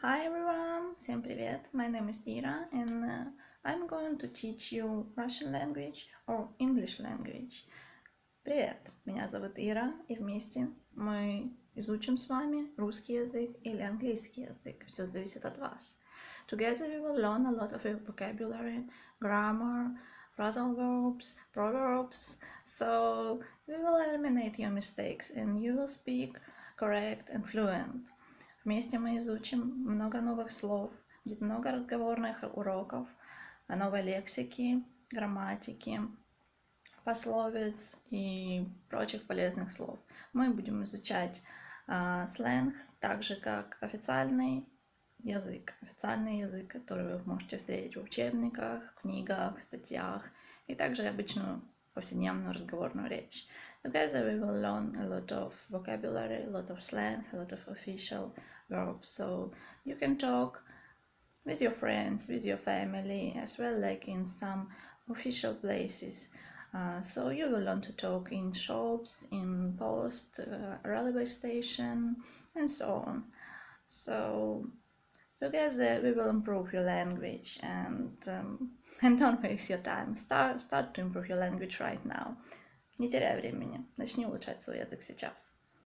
Hi everyone, всем привет. My name is Ira and I'm going to teach you Russian language or English language. Привет, меня зовут Ира, и вместе мы изучим с вами русский язык или английский язык. Все зависит от вас. Together we will learn a lot of vocabulary, grammar, phrasal verbs, proverbs. So we will eliminate your mistakes and you will speak correct and fluent. Вместе мы изучим много новых слов, будет много разговорных уроков, новой лексики, грамматики, пословиц и прочих полезных слов. Мы будем изучать сленг, так же как официальный язык, который вы можете встретить в учебниках, книгах, статьях, и также обычную повседневную разговорную речь. Together we will learn a lot of vocabulary, a lot of slang, a lot of official verbs, so you can talk with your friends, with your family, as well like in some official places. So you will learn to talk in shops, in post, railway station, and so on. So together we will improve your language and don't waste your time. Start to improve your language right now. Не теряй времени. Начни улучшать свой язык сейчас.